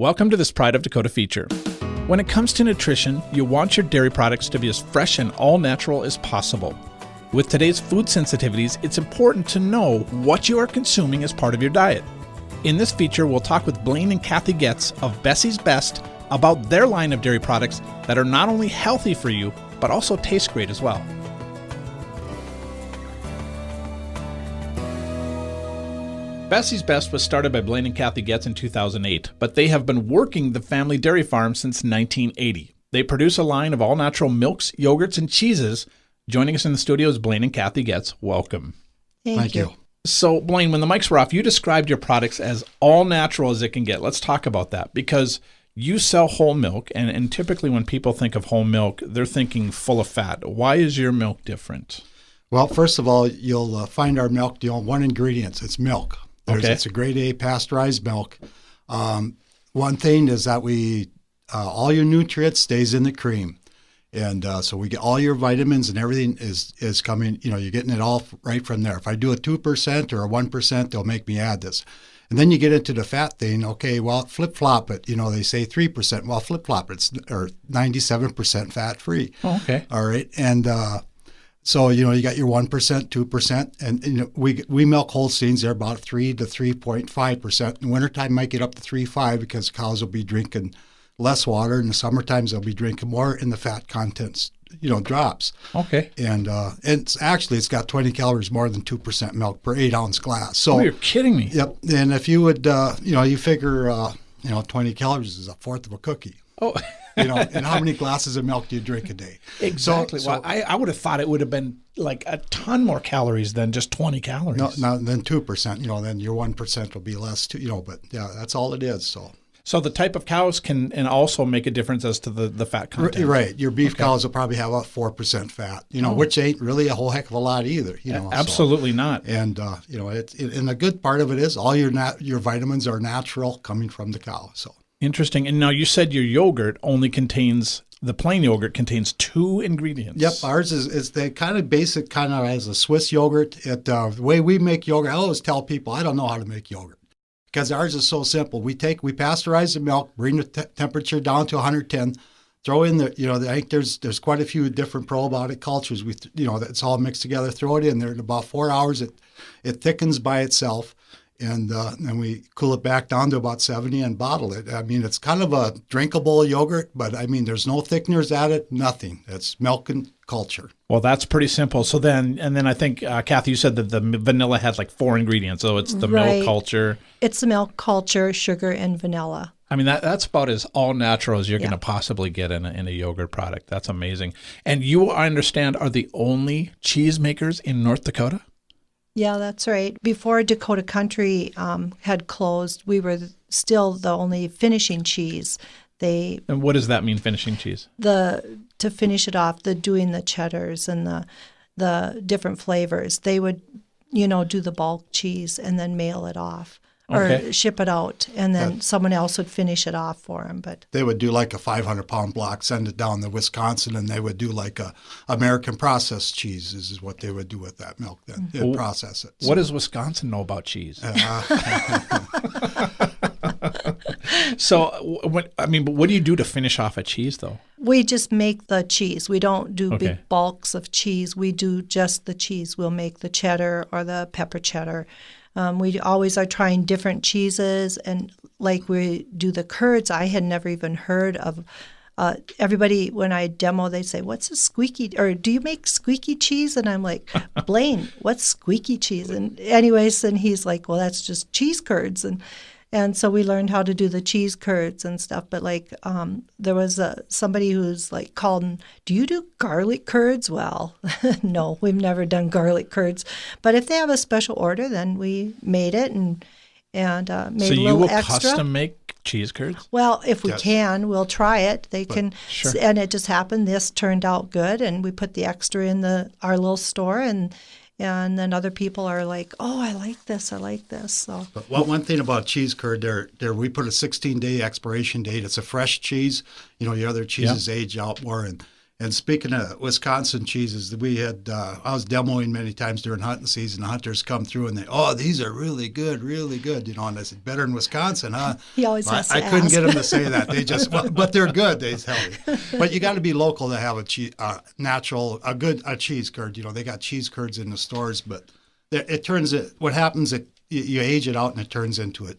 Welcome to this Pride of Dakota feature. When it comes to nutrition, you want your dairy products to be as fresh and all-natural as possible. With today's food sensitivities, it's important to know what you are consuming as part of your diet. In this feature, we'll talk with Blaine and Kathy Goetz of Bessy's Best about their line of dairy products that are not only healthy for you, but also taste great as well. Bessy's Best was started by Blaine and Kathy Goetz in 2008, but they have been working the family dairy farm since 1980. They produce a line of all-natural milks, yogurts, and cheeses. Joining us in the studio is Blaine and Kathy Goetz. Welcome. Thank you. So, Blaine, when the mics were off, you described your products as all-natural as it can get. Let's talk about that, because you sell whole milk, and typically when people think of whole milk, they're thinking full of fat. Why is your milk different? Well, first of all, you'll find our milk, one ingredient, it's milk. Okay. It's a grade A pasteurized milk. One thing is that all your nutrients stays in the cream. And so we get all your vitamins and everything is coming, you're getting it all right from there. If I do a 2% or a 1%, they'll make me add this. And then you get into the fat thing. Okay, well, flip-flop it. They say 3%. Well, flip-flop it. Or 97% fat-free. Oh, okay. All right. And so, you got your 1%, 2%. And we milk Holsteins. They're about 3 to 3.5%. In the wintertime, might get up to 3.5 because cows will be drinking less water. In the summertime, they'll be drinking more, and the fat contents, drops. Okay. And it's got 20 calories more than 2% milk per 8-ounce glass. So you're kidding me. Yep. And if you would, you figure, 20 calories is a fourth of a cookie. Oh. And how many glasses of milk do you drink a day? Exactly. So I would have thought it would have been like a ton more calories than just 20 calories. No, then 2%, then your 1% will be less too, but yeah, that's all it is. So the type of cows can and also make a difference as to the fat content. Right. Your beef cows will probably have about 4% fat, which ain't really a whole heck of a lot either. Absolutely not. And, and the good part of it is all your vitamins are natural coming from the cow. So interesting. And now you said your yogurt only contains, the plain yogurt contains 2 ingredients. Yep. Ours is the kind of basic, kind of as a Swiss yogurt. The way we make yogurt, I always tell people I don't know how to make yogurt. Because ours is so simple. We pasteurize the milk, bring the temperature down to 110, throw in I think there's quite a few different probiotic cultures. That's all mixed together. Throw it in there. In about 4 hours, it thickens by itself, and then we cool it back down to about 70 and bottle it. I mean, it's kind of a drinkable yogurt, but I mean, there's no thickeners added, nothing. It's milk and culture. Well, that's pretty simple. So then I think, Kathy, you said that the vanilla has like 4 ingredients. So it's the milk culture. It's the milk culture, sugar, and vanilla. I mean, that's about as all natural as you're going to possibly get in a yogurt product. That's amazing. And you, I understand, are the only cheese makers in North Dakota? Yeah, that's right. Before Dakota Country had closed, we were still the only finishing cheese. And what does that mean, finishing cheese? To finish it off, doing the cheddars and the different flavors. They would, do the bulk cheese and then mail it off or ship it out, and then someone else would finish it off for them. But they would do like a 500-pound block, send it down to Wisconsin, and they would do like a American processed cheese. This is what they would do with that milk. Then they'd process it. What does Wisconsin know about cheese? So, what do you do to finish off a cheese, though? We just make the cheese. We don't do big bulks of cheese. We do just the cheese. We'll make the cheddar or the pepper cheddar. We always are trying different cheeses, and like we do the curds, I had never even heard of. Everybody, when I demo, they say, "What's a squeaky?" Or "Do you make squeaky cheese?" And I'm like, "Blaine, what's squeaky cheese?" And anyways, and he's like, "Well, that's just cheese curds." And so we learned how to do the cheese curds and stuff. But there was somebody who's like called, "Do you do garlic curds?" Well, no, we've never done garlic curds. But if they have a special order, then we made it and made a little extra. So you will custom make cheese curds? Well, if we can, we'll try it. They can, sure. And it just happened. This turned out good, and we put the extra in our little store, and then other people are like, "Oh, I like this. So, but one thing about cheese curd, there we put a 16-day expiration date. It's a fresh cheese. Your other cheeses age out more, and And speaking of Wisconsin cheeses, we had I was demoing many times during hunting season. The hunters come through and these are really good, and I said, better than Wisconsin, huh? He always has to I couldn't ask. get them to say that. They just, but they're good, they tell me. But you got to be local to have a cheese curd. They got cheese curds in the stores, but what happens, you age it out and it turns into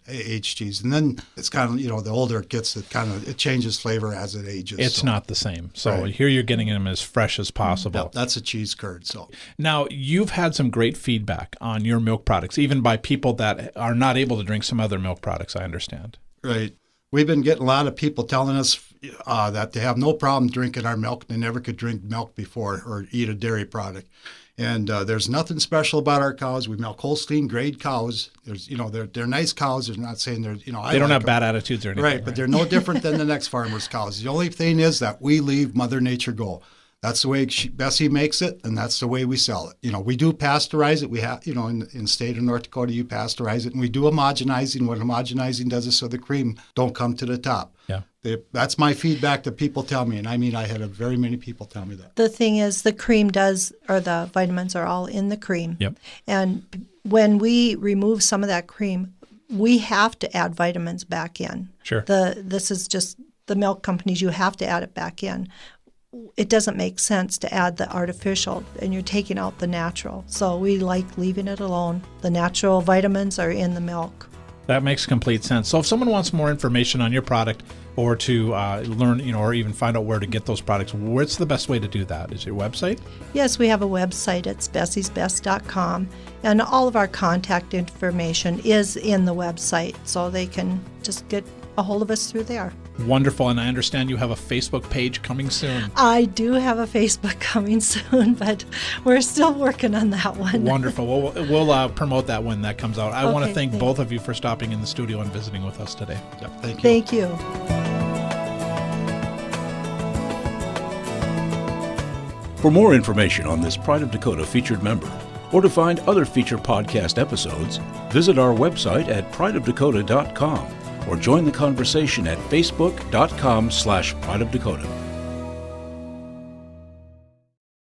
aged cheese. And then it's kind of, the older it gets, it changes flavor as it ages. It's not the same. So here you're getting them as fresh as possible. Yep, that's a cheese curd. So now you've had some great feedback on your milk products, even by people that are not able to drink some other milk products, I understand. Right. We've been getting a lot of people telling us that they have no problem drinking our milk. They never could drink milk before or eat a dairy product. And there's nothing special about our cows. We milk Holstein grade cows. There's, they're nice cows. They're not saying they're, they don't have bad attitudes or anything. Right, but they're no different than the next farmer's cows. The only thing is that we leave Mother Nature go. That's the way Bessy makes it, and that's the way we sell it. We do pasteurize it. We have, in the state of North Dakota, you pasteurize it, and we do homogenizing. What homogenizing does is so the cream don't come to the top. Yeah. That's my feedback that people tell me, and I had very many people tell me that. The thing is, the vitamins are all in the cream. Yep. And when we remove some of that cream, we have to add vitamins back in. Sure. This is just the milk companies, you have to add it back in. It doesn't make sense to add the artificial, and you're taking out the natural. So we like leaving it alone. The natural vitamins are in the milk. That makes complete sense. So if someone wants more information on your product or to learn, or even find out where to get those products, what's the best way to do that? Is your website? Yes, we have a website. It's bessysbest.com. And all of our contact information is in the website, so they can just get a hold of us through there. Wonderful. And I understand you have a Facebook page coming soon. I do have a Facebook coming soon, but we're still working on that one. Wonderful. We'll promote that when that comes out. I want to thank thanks. both of you for stopping in the studio and visiting with us today. Yep, thank you. Thank you. For more information on this Pride of Dakota featured member, or to find other feature podcast episodes, visit our website at prideofdakota.com or join the conversation at facebook.com/prideofdakota.